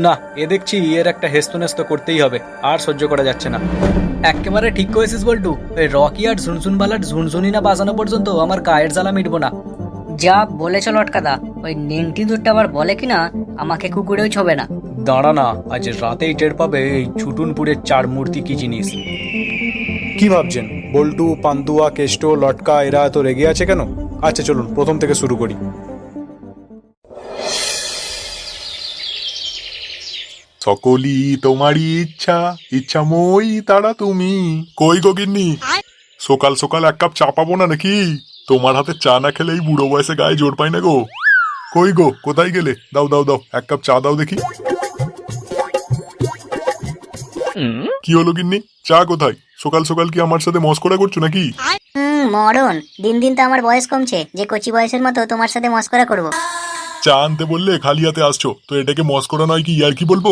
না, এ দেখছি এর একটা হেস্তনেস্ত করতেই হবে, আর সহ্য করা যাচ্ছে না। একেবারে ঠিক করেছিস বল্টু, ওই রকি আর ঝুনঝুনবালার ঝুনঝুনি না বাজানো পর্যন্ত আমার গায়ের জ্বালা মিটবো না। যা বলেছ লটকাদা, ওই নেংটি দুধটা আবার বলে কিনা আমাকে কুকুরেও ছবে না। দাঁড়া না, আজ রাতেই টের পাবে এই ছুটুনপুরের চার মূর্তি কি জিনিস। কি ভাবছেন বল্টু, পান্তুয়া, কেষ্ট, লটকা এরা এত রেগে আছে কেন? আচ্ছা চলুন প্রথম থেকে শুরু করি। সকলই তোমারই ইচ্ছা, ইচ্ছাময়ী তারা তুমি। কই গো গিন্নি, সকাল সকাল এক কাপ চা পাবো না নাকি? তোমার হাতে চা না খেলে এই বুড়ো বয়সে গায়ে জোর পাই না গো। কই গো, কোথায় গেলে? দাও দাও দাও, এক কাপ চা দাও দেখি। কি হলো গিন্নি, চা কোথায়? সকাল সকাল কি আমার সাথে মস্করা করছো নাকি? মরণ, দিন দিন তো আমার বয়স কমছে যে কচি বয়সের মতো তোমার সাথে মস্করা করব। চা আনতে বললে খালি হাতে আসছো, তো এটাকে মস্করা নয় কি ইয়ার কি বলবো?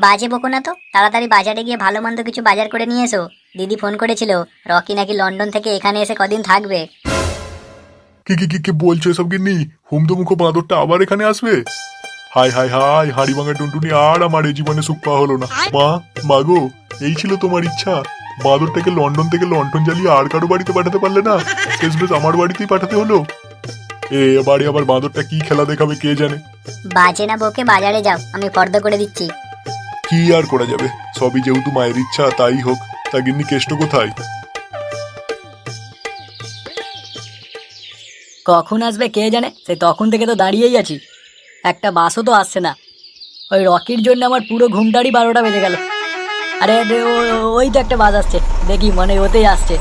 বাজে বকো না তো, তাড়াতাড়ি বাজারে গিয়ে ভালো মন্দ কিছু বাজার করে নিয়ে এসো। দিদি ফোন করেছিল, রকি নাকি লন্ডন থেকে এখানে এসে কদিন থাকবে। কি কি কি কি বলছো এসব গিন্নি? হুমতো মুখো বাঁদরটা আবার এখানে আসবে? হাই হাই হাই, হাড়ি ভাঙা টুনটুনি আর আমার এই জীবনে সুখ পাওয়া হলো না। মা, মাগো, এই ছিল তোমার ইচ্ছা? বাঁদরটাকে লন্ডন থেকে লন্ঠন জ্বালিয়ে আর কারো বাড়িতে পাঠাতে পারলে না, শেষমেশ আমার বাড়িতেই পাঠাতে হলো। এবারে আবার বাঁদরটা কি খেলা দেখাবে কে জানে। বাজে না বকে বাজারে যাও, আমি ফর্দ করে দিচ্ছি। কি আর করা যাবে, সবই যেহেতু মায়ের ইচ্ছা তাই হোক। তা গিন্নি কেষ্ট কোথায়? কখন আসবে কে জানে, সে তখন থেকে তো দাঁড়িয়েই আছি, একটা বাসও তো আসছে না। ওই রকির জন্য আমার পুরো ঘুমটারই 12টা বেজে গেল। আরে আরে, ওই তো একটা বাস আসছে, দেখি মনে হয় ওতেই আসছে।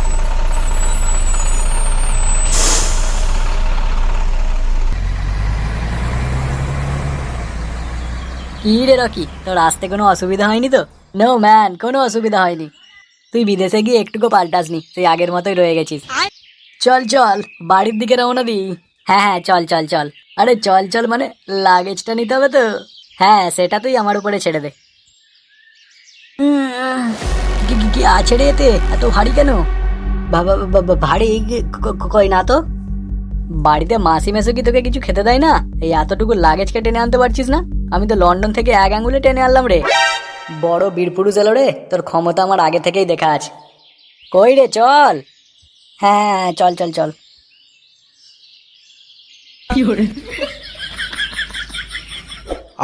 কি রে রকি, তোর আসতে কোনো অসুবিধা হয়নি তো? নো ম্যান, কোনো অসুবিধা হয়নি। তুই বিদেশে গিয়ে একটুকু পাল্টাসনি, তুই আগের মতোই রয়ে গেছিস। চল চল, বাড়ির দিকে রওনা দি। হ্যাঁ হ্যাঁ, চল চল চল। আরে চল চল মানে লাগেজটা নিতে হবে তো। হ্যাঁ, সেটা তুই আমার উপরে ছেড়ে দে। কি কি কি আছে রে এতে, এত ভারী কেন? ভারী কই না তো। বাড়িতে মাসি মেসো কি তোকে কিছু খেতে দেয় না? এই এতটুকু লাগেজকে টেনে আনতে পারছিস না? আমি তো লন্ডন থেকে এক আঙুলে টেনে আনলাম রে। বড় বীরপুরুষ এলো রে, তোর ক্ষমতা আমার আগে থেকেই দেখা আছে। কই রে, চল। হ্যাঁ চল চল চল।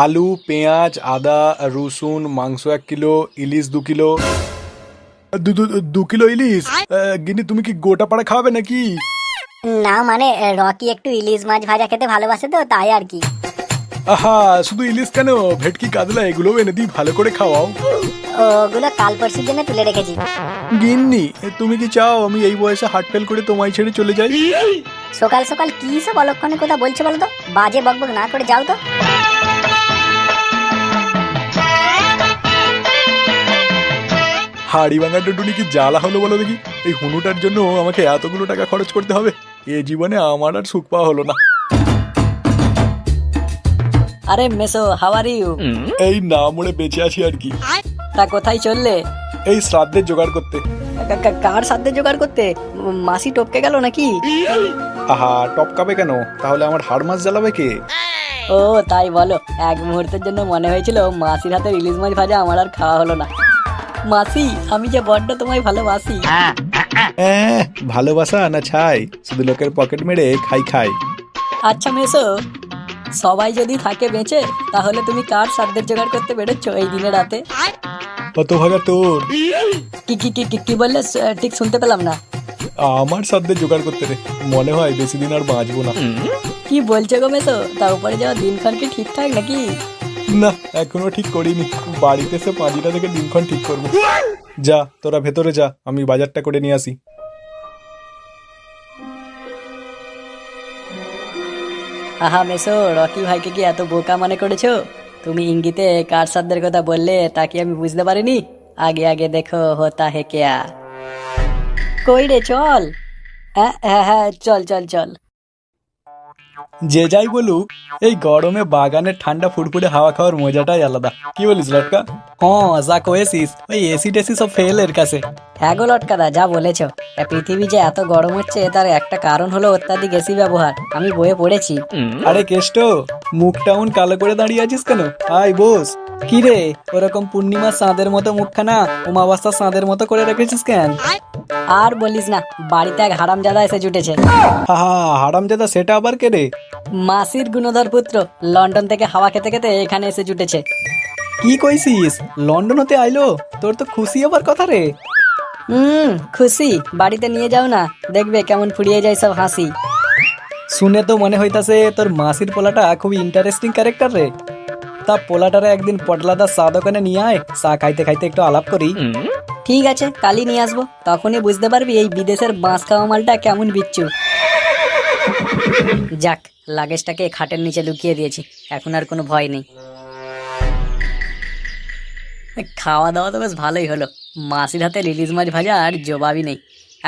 আলু, পেঁয়াজ, আদা, রসুন, মাংস 1 কিলো, ইলিশ 2 কিলো। 2 কিলো ইলিশ? গিন্নি তুমি কি গোটা পাড়া খাওয়াবে নাকি? না মানে রকি একটু ইলিশ মাছ ভাজা খেতে ভালোবাসে তো, তাই আর কি। আহা, শুধু ইলিশ কেন, ভেটকি, কাতলা এগুলো এনে দিই, ভালো করে খাওয়াও। ওগুলো কাল পরশুর জন্য তুলে রেখেছি। গিন্নি তুমি কি চাও আমি এই বয়সে হার্ট ফেল করে তোমায় ছেড়ে চলে যাই? সকাল সকাল কি সব অলক্ষণে কথা বলছো বলো তো? বাজে বকবক না করে যাও তো। হাড়ি ভাঙা টুনটুনি কি জ্বালা হলো বলো দেখি, এই হুনুটার জন্য আমাকে এতগুলো টাকা খরচ করতে হবে। এ জীবনে আমার আর সুখ পাওয়া হলো না। আরে মেসো, হাউ আর ইউ? এই না মরে বেঁচে আছি আর কি। তা কোথায় চললে? এই শ্রাদ্ধের জোগাড় করতে। কার সাথে জোগাড় করতে? মাসি টপকে গেল নাকি? আহা, টপকাবে কেন, তাহলে আমার হাড় মাছ জ্বালাবে কে? ও তাই বলো, এক মুহূর্তের জন্য মনে হয়েছিল মাসির হাতে ইলিশ মাছ ভাজা আমার আর খাওয়া হলো না। মাসি, আমি যে বড্ড তোমায় ভালোবাসি। ভালোবাসা না ছাই, শুধু লোকের পকেট মেরে খাই খাই। আচ্ছা মেসো, সবাই যদি থাকে বেঁচে, তাহলে তুমি কার সাধ্যের জোগাড় করতে বেরোচ্ছ এই দিনে রাতে? কত ভাগা তোর? কি কি কি কি বললে, ঠিক শুনতে পেলাম না। আমার সাধ্যের জোগাড় করতে রে, মনে হয় বেশি দিন আর বাঁচবো না। কি বলছো গো মেসো, তার উপরে যাওয়া দিনক্ষণ কি ঠিকঠাক নাকি? না, এখনো ঠিক করিনি, বাড়িতে এসে 5টা থেকে দিনক্ষণ ঠিক করবো। যা তোরা ভেতরে যা, আমি বাজারটা করে নিয়ে আসি। আহা মেসো, রকি ভাইকে কি এত বোকা মনে করেছো? তুমি ইঙ্গিতে কার সাধ্যের কথা বললে তা কি আমি বুঝতে পারিনি? আগে আগে দেখো হোতা হে কেয়া। কই রে, চল। হ্যাঁ হ্যাঁ হ্যাঁ, চল চল চল। যে যাই বলুক, এই গরমে বাগানের ঠান্ডা ফুরফুরে হাওয়া খাওয়ার মজাটাই আলাদা। কি বলিস লটকা? হ্যাঁ, যা কয়েছিস, ওই এসি টেসি সব ফেল এর কাছে। হ্যাঁ গো লটকাদা, যা বলেছ। পৃথিবী যে এত গরম হচ্ছে তার একটা কারণ হলো অত্যাধিক এসি ব্যবহার, আমি বইয়ে পড়েছি। আরে কেষ্ট, মুখটা এমন কালো করে দাঁড়িয়ে আছিস কেন? আয় বস। কি রে, ওরকম পূর্ণিমার চাঁদের মতো মুখখানা অমাবস্যার চাঁদের মতো করে রেখেছিস কেন? আর বলিস না, বাড়িতে এক হারামজাদা এসে জুটেছে। হা, হারামজাদা সেটা আবার কে রে? মাসির গুণধর পুত্র লন্ডন থেকে হাওয়া খেতে খেতে এখানে এসে জুটেছে। কি কইছিস? লন্ডন হতে আইলো? তোর তো খুশি হবার কথা রে। খুশি? বাড়িতে নিয়ে যাও না, দেখবে কেমন ফুরিয়ে যায় সব হাসি। শুনে তো মনে হইতাছে তোর মাসির পোলাটা খুবই ইন্টারেস্টিং ক্যারেক্টার রে। তা পোলাটারে একদিন পটলাদার চা দোকানে নিয়ে আয়, চা খাইতে খাইতে একটু আলাপ করি। ঠিক আছে, কালই নিয়ে আসবো, তখনই বুঝতে পারবি এই বিদেশের বাঁশ খাওয়া মালটা কেমন বিচ্ছু। যাক, লাগেজটাকে খাটের নিচে লুকিয়ে দিয়েছি, এখন আর কোনো ভয় নেই। খাওয়া দাওয়া তো বেশ ভালোই হলো, মাসির হাতে ইলিশ মাছ ভাজা আর জবাবই নেই।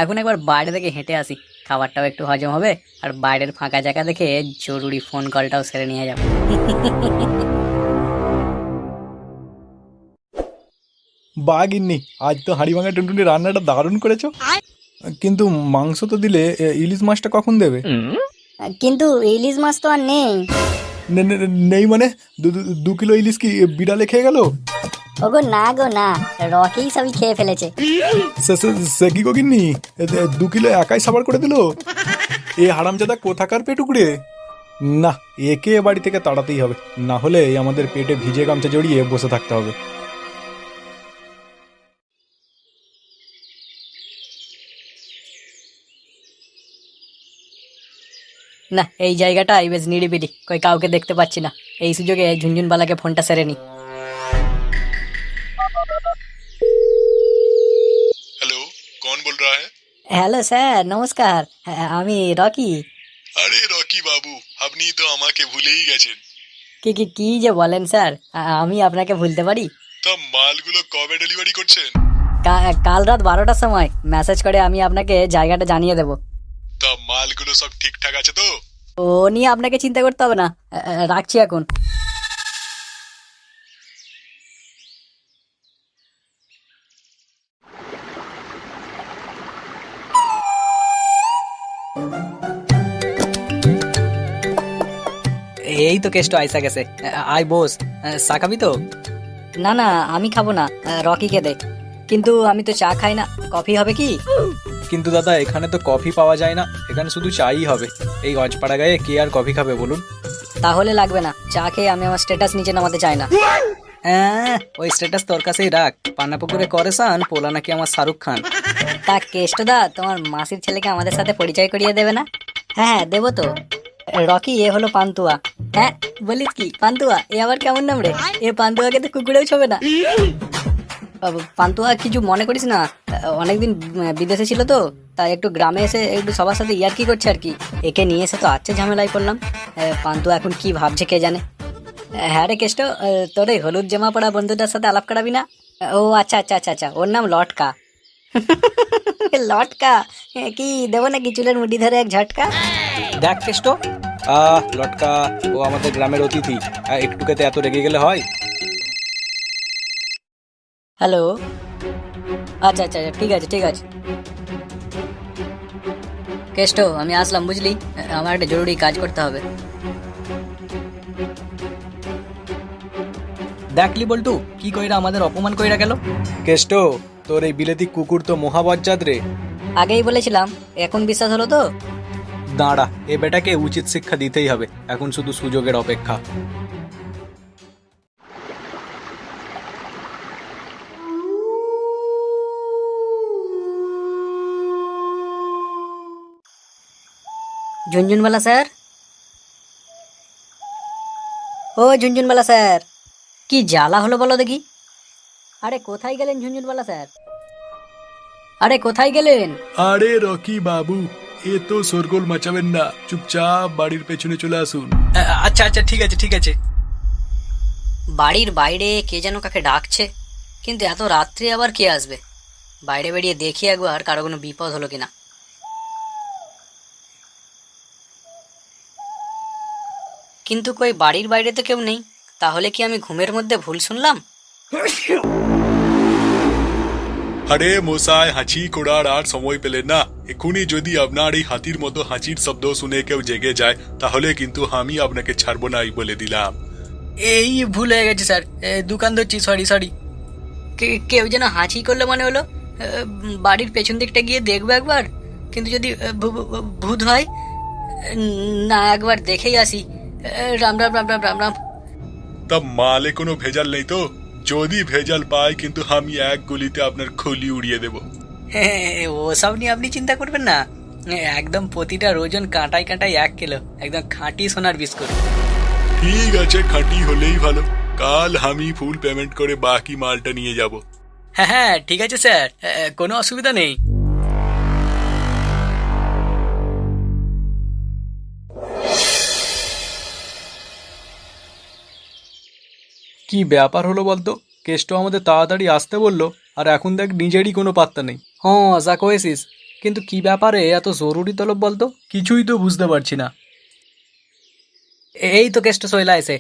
এখন একবার বাইরে থেকে হেঁটে আসি, খাবারটাও একটু হজম হবে, আর বাইরের ফাঁকা জায়গা দেখে জরুরি ফোন কলটাও সেরে নিয়ে যাবো। বাগিন্নি, আজ তো হাড়ি ভাঙা টুনটুনি রান্নাটা দারুণ করেছো। কিন্তু মাংস তো দিলে, ইলিশ মাছটা কখন দেবে? কিন্তু ইলিশ মাছ তো আর নেই। নেই মানে? 2 কিলো ইলিশ কি বিড়ালে খেয়ে গেল? ওগো না গো না, রকেই সবই খেয়ে ফেলেছে। সে কি গো গিন্নি, 2 কিলো একাই সাবার করে দিল? এ হারামজাদা কোথাকার পেটুকুড়ে? না, একে বাড়ি থেকে তাড়াতেই হবে, না হলে আমাদের পেটে ভিজে গামছা জড়িয়ে বসে থাকতে হবে। না, এই জায়গাটাই বেশ নিরিবিলি, কই কাউকে দেখতে পাচ্ছি না। এই সুযোগে ঝুনঝুনবালাকে ফোনটা সেরে নি। हेलो, कौन बोल रहा है? হ্যালো স্যার, নমস্কার। আমি রকি। আরে রকি বাবু, আপনি তো আমাকে ভুলেই গেছেন। কি কি কি যে বলেন স্যার, আমি আপনাকে ভুলতে পারি? তা মালগুলো কবে ডেলিভারি করছেন? কাল রাত 12টার সময় মেসেজ করে আমি আপনাকে জায়গাটা জানিয়ে দেব। তা মালগুলো সব ঠিকঠাক আছে তো? ও নিয়ে আপনাকে চিন্তা করতে হবে না, রাখছি এখন। এই তো কেষ্ট আইসা গেছে। আয় বস, চা খাবি তো? না না, আমি খাবো না, রকিকে দে। কিন্তু আমি তো চা খাই না, কফি হবে কি? কিন্তু দাদা, এখানে তো কফি পাওয়া যায় না, এখানে শুধু চাই হবে। এই অজপাড়া গায়ে কে আর কফি খাবে বলুন? তাহলে লাগবে না, চা খেয়ে আমি আমার স্ট্যাটাস নিচে নামাতে চাই না। হ্যাঁ, ওই স্ট্যাটাস তোর কাছেই রাখ। পান্নাপুকুরে করে সান, পোলা নাকি আমার শাহরুখ খান। তা কেষ্টদা, তোমার মাসির ছেলেকে আমাদের সাথে পরিচয় করিয়ে দেবে না? হ্যাঁ দেবো তো। রকি, এ হলো পান্তুয়া। হ্যাঁ বলিস কি, পান্তুয়া এ আবার কেমন নাম রে? এ পান্তুয়াকে তো কুকুরেও ছবে না। পান্তুয়া, কিছু মনে করিস না, অনেকদিন বিদেশে ছিল তো, তাই একটু গ্রামে এসে একটু সবার সাথে ইয়ার্কি করছে আর কি। একে নিয়ে এসে তো আচ্ছা ঝামেলায় পড়লাম। পান্তুয়া এখন কি ভাবছে কে জানে। হ্যাঁ রে কেষ্ট, তোর এই হলুদ জামা পড়া বন্ধুটার সাথে আলাপ করাবি না? ও আচ্ছা আচ্ছা আচ্ছা আচ্ছা, ওর নাম লটকা। লটকা? কি দেবো নাকি চুলের মুঠি ধরে এক ঝটকা? দেখ কেষ্ট, লটকা ও আমাদের গ্রামের অতিথি, একটুকেতে এত রেগে গেলে হয়? হ্যালো, আচ্ছা আচ্ছা আচ্ছা, ঠিক আছে ঠিক আছে। কেষ্ট, আমি আসলাম বুঝলি, আমার একটা জরুরি কাজ করতে হবে। দেখলি বল্টু, কি কইরা আমাদের অপমান কইরা গেল। কেষ্ট, তোর এই বিলেতি কুকুর তো মহাবজ্জাত রে। আগেই বলেছিলাম, এখন বিশ্বাস হলো তো? দাঁড়া, এ বেটাকে উচিত শিক্ষা দিতেই হবে, এখন শুধু সুযোগের অপেক্ষা। ঝুনঝুনবালা স্যার, ও ঝুনঝুনবালা স্যার, কি জ্বালা হলো বলো দেখি। আরে কোথায় গেলেন ঝুনঝুনবালা স্যার? আরে কোথায় গেলেন? আরে রকি বাবু, এ তো শোরগোল মাচাবেন না, চুপচাপ বাড়ির পেছনে চলে আসুন। আচ্ছা আচ্ছা, ঠিক আছে ঠিক আছে। বাড়ির বাইরে কে যেন কাকে ডাকছে, কিন্তু এত রাত্রে আবার কে আসবে? বাইরে বেরিয়ে দেখি একবার কারো কোনো বিপদ হলো কিনা। কিন্তু কই বাড়ির বাইরে তো কেউ নেই, তাহলে কি আমি ঘুমের মধ্যে ভুল শুনলাম? আরে মশাই, হাঁচি করার আর সময় পেলেন না? এক্ষুনি যদি আপনার এই হাতির মতো হাঁচির শব্দ শুনে কেউ জেগে যায়, তাহলে কিন্তু আমি আপনাকে ছাড়বো না, এই বলে দিলাম। এই ভুল হয়ে গেছে স্যার, দোকান ধরছি, সরি সরি। কেউ যেন হাঁচি করলে মনে হলো। বাড়ির পেছন দিকটা গিয়ে দেখবো একবার, কিন্তু যদি ভূত হয়, না একবার দেখেই আসি। রাম রাম রাম রাম রাম রাম। তা মালে কোনো ভেজাল নেই তো? যদি ভেজাল পাই কিন্তু আমি এক গুলিতে আপনার খুলি উড়িয়ে দেব। ওসব নিয়ে আপনি চিন্তা করবেন না, একদম প্রতিটা ওজন কাঁটায় কাঁটায় 1 কিলো, একদম খাঁটি সোনার বিস্কুট। ঠিক আছে, খাঁটি হলেই ভালো। কাল আমি ফুল পেমেন্ট করে বাকি মালটা নিয়ে যাব। হ্যাঁ হ্যাঁ ঠিক আছে স্যার, কোনো অসুবিধা নেই। কি ব্যাপার হলো বলতো? কেষ্ট আমাদের তাড়াতাড়ি আসতে বললো, আর এখন দেখ নিজেরই কোনো পাত্তা নেই। হ্যাঁ, যা কয়েছিস, কিন্তু কি ব্যাপারে এত জরুরি তলব বলতো? কিছুই তো বুঝতে পারছি না। এই তো কেষ্ট চলে আসে।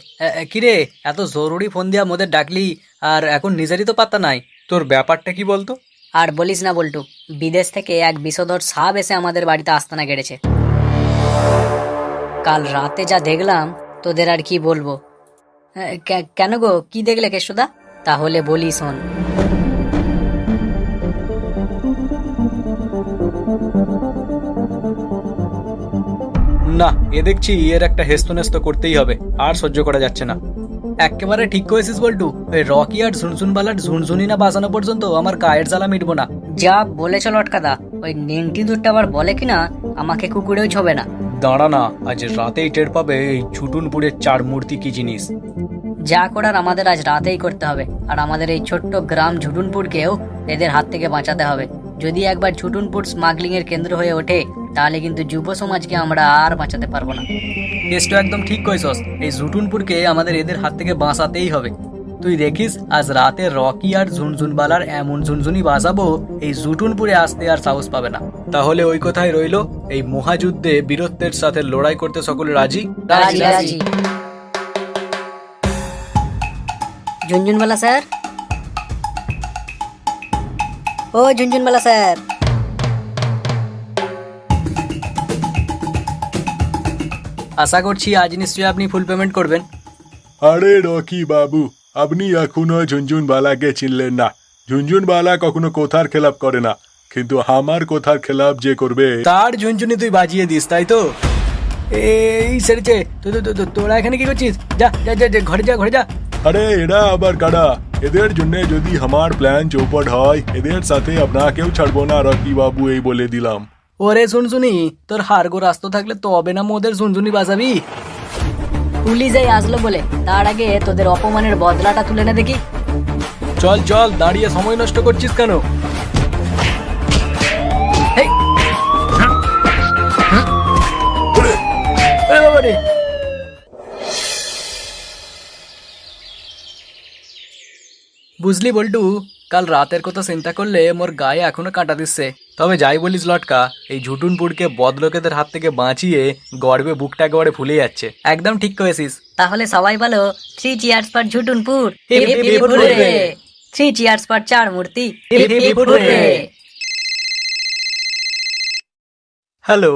কিরে, এত জরুরি ফোন দিয়া মোদের ডাকলি, আর এখন নিজেরই তো পাত্তা নাই। তোর ব্যাপারটা কি বলতো? আর বলিস না বল্টু, বিদেশ থেকে এক বিষধর সাপ এসে আমাদের বাড়িতে আস্তানা গেড়েছে। কাল রাতে যা দেখলাম তোদের আর কি বলবো। কেন গো, কি দেখলে কেষ্টদা? তাহলে বলি শোন। না, এ দেখছি এর একটা হেস্তনেস্ত করতেই হবে, আর সহ্য করা যাচ্ছে না। একেবারে ঠিক করেছিস বল্টু, ওই রকি আর ঝুনঝুনবালার ঝুনঝুনি না বাজানো পর্যন্ত আমার গায়ের জ্বালা মিটবো না। যা বলেছ লটকাদা, ওই নেংটি দুধটা আবার বলে কিনা আমাকে কুকুরেও ছবে না। দাঁড়া না, আজ রাতেই টের পাবে এই ছুটুনপুরের 4 মূর্তি কি জিনিস। যা করার আমাদের আজ রাতেই করতে হবে, আর আমাদের এই ছোট্ট গ্রাম ঝুটুনপুরকেও এদের হাত থেকে বাঁচাতে হবে। যদি একবার ঝুটুনপুর স্মাগলিং এর কেন্দ্র হয়ে ওঠে, তাহলে কিন্তু যুব সমাজকে আমরা আর বাঁচাতে পারবো না। কেসটা একদম ঠিক কইছস, এই ঝুটুনপুরকে আমাদের এদের হাত থেকে বাঁচাতেই হবে। তুই দেখিস আজ রাতে রকি আর ঝুনঝুনবালার এমন ঝুনঝুনি বাজাবো, এই ঝুটুনপুরে আসতে আর সাহস পাবে না। তাহলে ওই কথাই রইলো, এই মহাযুদ্ধে বীরত্বের সাথে লড়াই করতে সকলে রাজি? রাজি রাজি। ঝুনঝুনবালা স্যার, ও ঝুনঝুনবালা স্যার। আশা করছি আজ নিশ্চয়ই আপনি ফুল পেমেন্ট করবেন। আরে রকি বাবু, আপনি এখনো ঝুনঝুনবালাকে চিনলেন না? ঝুনঝুনবালা কখনো কোথার খেলাপ করে না, কিন্তু আমার কোথার খেলাপ যে করবে, তার ঝুনঝুনি তুই বাজিয়ে দিস, তাই তো? এই সেরেছে, তোরা এখানে কি করছিস? যা যা যা, ঘরে যা, ঘরে যা। আরে এরা আবার কারা? এদের জন্য যদি আমার প্ল্যান চৌপট হয়, এদের সাথে আপনাকেও ছাড়বো না রকি বাবু, এই বলে দিলাম। ওরে শুনশুনি, তোর হারগো রাস্তা থাকলে তবে না মোদের ঝুনঝুনি বাজাবি। পুলিশই আসলো বলে, তার আগে তোদের অপমানের বদলাটা তুলে নে দেখি। চল চল, দাঁড়িয়ে সময় নষ্ট করছিস কেন? হেই! এ বাবা রে! বুঝলি বল্টু, কাল রাতের কথা চিন্তা করলে মোর গায়ে এখনো কাঁটা দিচ্ছে। তবে যাই বলিস লটকা, এই ঝুটুনপুরকে বদলোকেদের হাত থেকে বাঁচিয়ে গর্বে বুকটা একেবারে ফুলে যাচ্ছে। একদম ঠিক করেছিস। তাহলে সবাই বলো 3 cheers for Jhutunpur, hip hip hip hurray. 3 cheers for 4 মূর্তি। Hip hip hip hurray. Hello.